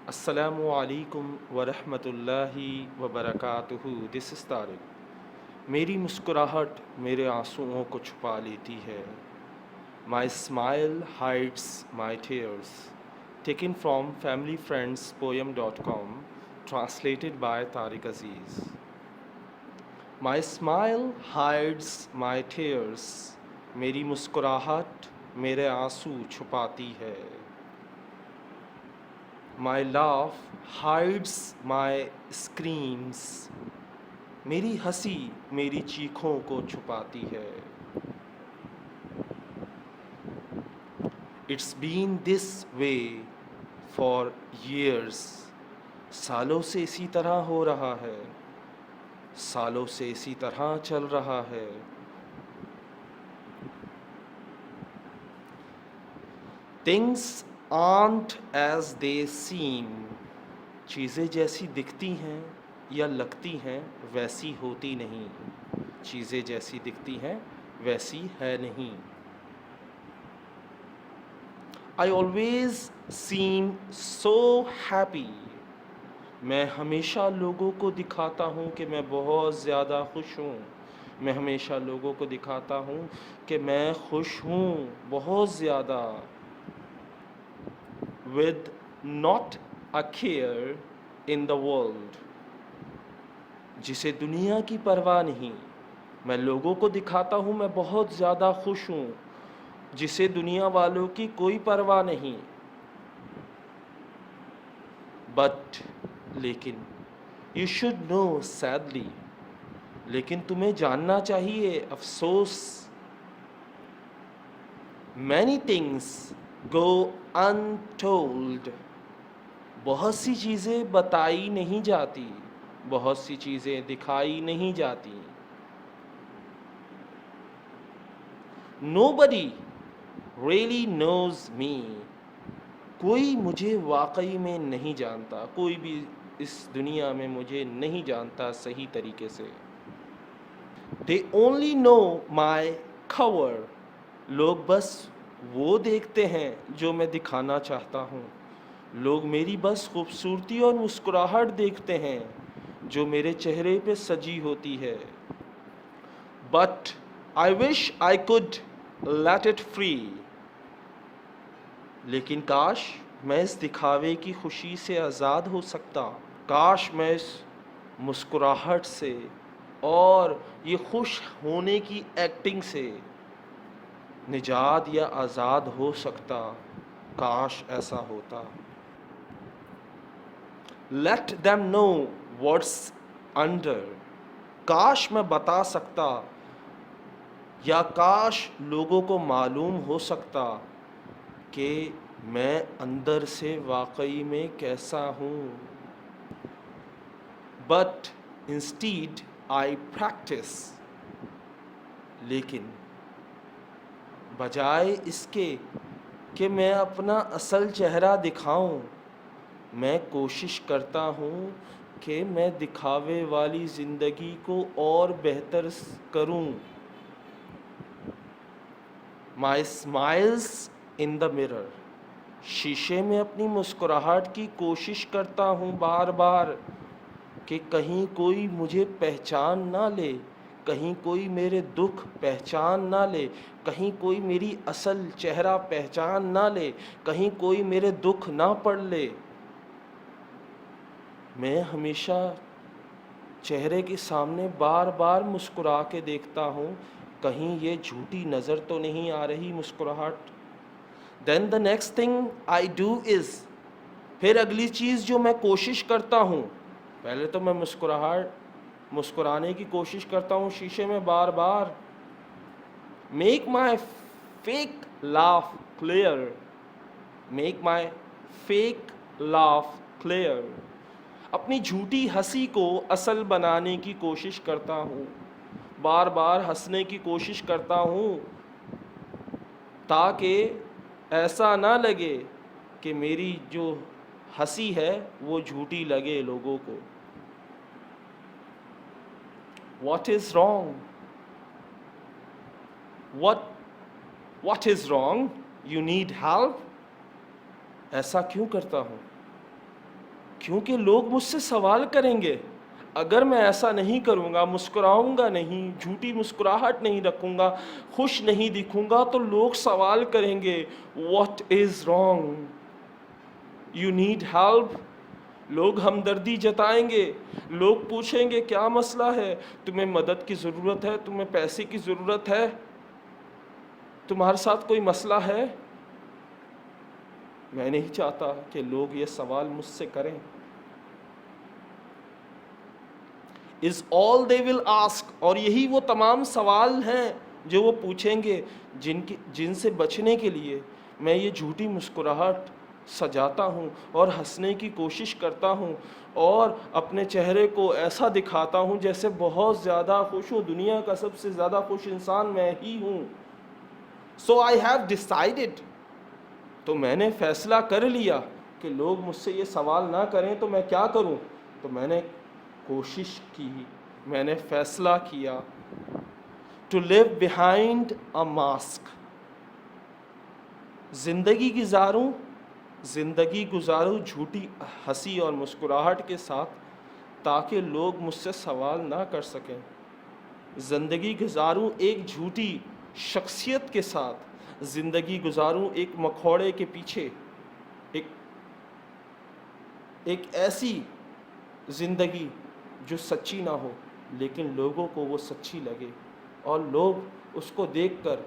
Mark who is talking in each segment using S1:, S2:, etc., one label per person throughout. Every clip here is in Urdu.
S1: السلام علیکم ورحمۃ اللہ وبرکاتہ. دس از طارق. میری مسکراہٹ میرے آنسوؤں کو چھپا لیتی ہے. My smile hides my tears. Taken from familyfriendspoem.com. Translated by Tariq Aziz. My smile hides my tears. میری مسکراہٹ میرے آنسو چھپاتی ہے. My laugh hides my screams. میری ہنسی میری چیخوں کو چھپاتی ہے. It's been this way for years. سالوں سے اسی طرح ہو رہا ہے. سالوں سے اسی طرح چل رہا ہے. Things aren't as they seem. چیزیں جیسی دکھتی ہیں یا لگتی ہیں ویسی ہوتی نہیں. چیزیں جیسی دکھتی ہیں ویسی ہے نہیں. I always seem so happy. میں ہمیشہ لوگوں کو دکھاتا ہوں کہ میں بہت زیادہ خوش ہوں. میں ہمیشہ لوگوں کو دکھاتا ہوں کہ میں خوش ہوں بہت زیادہ. With not a care in the world. جسے دنیا کی پرواہ نہیں. میں لوگوں کو دکھاتا ہوں میں بہت زیادہ خوش ہوں جسے دنیا والوں کی کوئی پرواہ نہیں. But لیکن you should know sadly. لیکن تمہیں جاننا چاہیے افسوس. Many things go untold. بہت سی چیزیں بتائی نہیں جاتی. بہت سی چیزیں دکھائی نہیں جاتی. Nobody really knows me. کوئی مجھے واقعی میں نہیں جانتا. کوئی بھی اس دنیا میں مجھے نہیں جانتا صحیح طریقے سے. They only know my cover. لوگ بس وہ دیکھتے ہیں جو میں دکھانا چاہتا ہوں. لوگ میری بس خوبصورتی اور مسکراہٹ دیکھتے ہیں جو میرے چہرے پہ سجی ہوتی ہے. But I wish I could let it free. لیکن کاش میں اس دکھاوے کی خوشی سے آزاد ہو سکتا. کاش میں اس مسکراہٹ سے اور یہ خوش ہونے کی ایکٹنگ سے نجات یا آزاد ہو سکتا. کاش ایسا ہوتا. Let them know what's under. کاش میں بتا سکتا یا کاش لوگوں کو معلوم ہو سکتا کہ میں اندر سے واقعی میں کیسا ہوں. But instead I practice. لیکن بجائے اس کے کہ میں اپنا اصل چہرہ دکھاؤں میں کوشش کرتا ہوں کہ میں دکھاوے والی زندگی کو اور بہتر کروں. My smiles in the mirror. شیشے میں اپنی مسکراہٹ کی کوشش کرتا ہوں بار بار کہ کہیں کوئی مجھے پہچان نہ لے. کہیں کوئی میرے دکھ پہچان نہ لے. کہیں کوئی میری اصل چہرہ پہچان نہ لے. کہیں کوئی میرے دکھ نہ پڑھ لے. میں ہمیشہ چہرے کے سامنے بار بار مسکرا کے دیکھتا ہوں کہیں یہ جھوٹی نظر تو نہیں آ رہی مسکراہٹ. Then the next thing I do is. پھر اگلی چیز جو میں کوشش کرتا ہوں. پہلے تو میں مسکرانے کی کوشش کرتا ہوں شیشے میں بار بار. Make my fake laugh clear. Make my fake laugh clear. اپنی جھوٹی ہنسی کو اصل بنانے کی کوشش کرتا ہوں. بار بار ہنسنے کی کوشش کرتا ہوں تاکہ ایسا نہ لگے کہ میری جو ہنسی ہے وہ جھوٹی لگے لوگوں کو. What is wrong? What is wrong? You need help? ایسا کیوں کرتا ہوں؟ کیونکہ لوگ مجھ سے سوال کریں گے. اگر میں ایسا نہیں کروں گا, مسکراؤں گا نہیں, جھوٹی مسکراہٹ نہیں رکھوں گا, خوش نہیں دکھوں گا, تو لوگ سوال کریں گے what is wrong, you need help. لوگ ہمدردی جتائیں گے, لوگ پوچھیں گے کیا مسئلہ ہے, تمہیں مدد کی ضرورت ہے, تمہیں پیسے کی ضرورت ہے, تمہارے ساتھ کوئی مسئلہ ہے. میں نہیں چاہتا کہ لوگ یہ سوال مجھ سے کریں. is all they will ask, اور یہی وہ تمام سوال ہیں جو وہ پوچھیں گے, جن سے بچنے کے لیے میں یہ جھوٹی مسکراہٹ سجاتا ہوں اور ہنسنے کی کوشش کرتا ہوں اور اپنے چہرے کو ایسا دکھاتا ہوں جیسے بہت زیادہ خوش ہوں, دنیا کا سب سے زیادہ خوش انسان میں ہی ہوں. So I have decided, تو میں نے فیصلہ کر لیا کہ لوگ مجھ سے یہ سوال نہ کریں تو میں کیا کروں. تو میں نے کوشش کی, میں نے فیصلہ کیا to live behind a mask. زندگی گزاروں جھوٹی ہنسی اور مسکراہٹ کے ساتھ, تاکہ لوگ مجھ سے سوال نہ کر سکیں. زندگی گزاروں ایک جھوٹی شخصیت کے ساتھ, زندگی گزاروں ایک مکھوڑے کے پیچھے, ایک ایسی زندگی جو سچی نہ ہو لیکن لوگوں کو وہ سچی لگے, اور لوگ اس کو دیکھ کر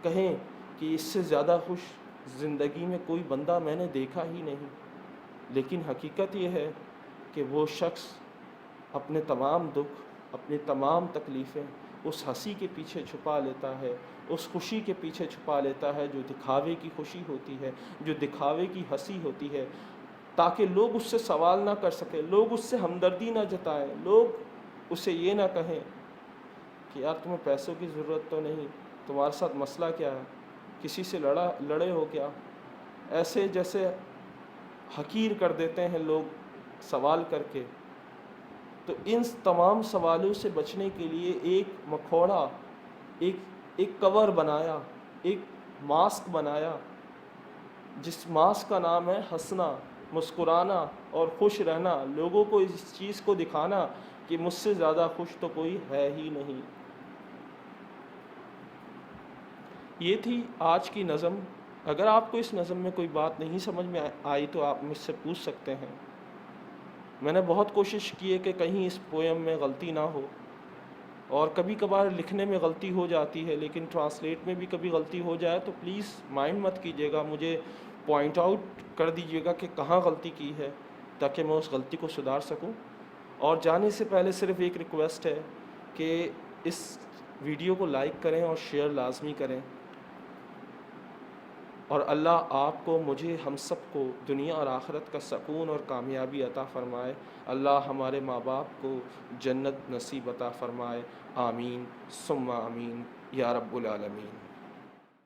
S1: کہیں کہ اس سے زیادہ خوش زندگی میں کوئی بندہ میں نے دیکھا ہی نہیں. لیکن حقیقت یہ ہے کہ وہ شخص اپنے تمام دکھ, اپنی تمام تکلیفیں اس ہنسی کے پیچھے چھپا لیتا ہے, اس خوشی کے پیچھے چھپا لیتا ہے جو دکھاوے کی خوشی ہوتی ہے, جو دکھاوے کی ہنسی ہوتی ہے, تاکہ لوگ اس سے سوال نہ کر سکیں, لوگ اس سے ہمدردی نہ جتائیں, لوگ اسے یہ نہ کہیں کہ یار تمہیں پیسوں کی ضرورت تو نہیں, تمہارے ساتھ مسئلہ کیا ہے, کسی سے لڑے ہو کیا. ایسے جیسے حقیر کر دیتے ہیں لوگ سوال کر کے. تو ان تمام سوالوں سے بچنے کے لیے ایک مکھوڑا, ایک کور بنایا, ایک ماسک بنایا, جس ماسک کا نام ہے ہنسنا, مسکرانا اور خوش رہنا, لوگوں کو اس چیز کو دکھانا کہ مجھ سے زیادہ خوش تو کوئی ہے ہی نہیں. یہ تھی آج کی نظم. اگر آپ کو اس نظم میں کوئی بات نہیں سمجھ میں آئی تو آپ مجھ سے پوچھ سکتے ہیں. میں نے بہت کوشش کی ہے کہ کہیں اس پویم میں غلطی نہ ہو, اور کبھی کبھار لکھنے میں غلطی ہو جاتی ہے, لیکن ٹرانسلیٹ میں بھی کبھی غلطی ہو جائے تو پلیز مائنڈ مت کیجیے گا, مجھے پوائنٹ آؤٹ کر دیجیے گا کہ کہاں غلطی کی ہے, تاکہ میں اس غلطی کو سدھار سکوں. اور جانے سے پہلے صرف ایک ریکویسٹ ہے کہ اس ویڈیو کو لائک کریں اور شیئر لازمی کریں. اور اللہ آپ کو, مجھے, ہم سب کو دنیا اور آخرت کا سکون اور کامیابی عطا فرمائے. اللہ ہمارے ماں باپ کو جنت نصیب عطا فرمائے. آمین ثم آمین یا رب العالمین.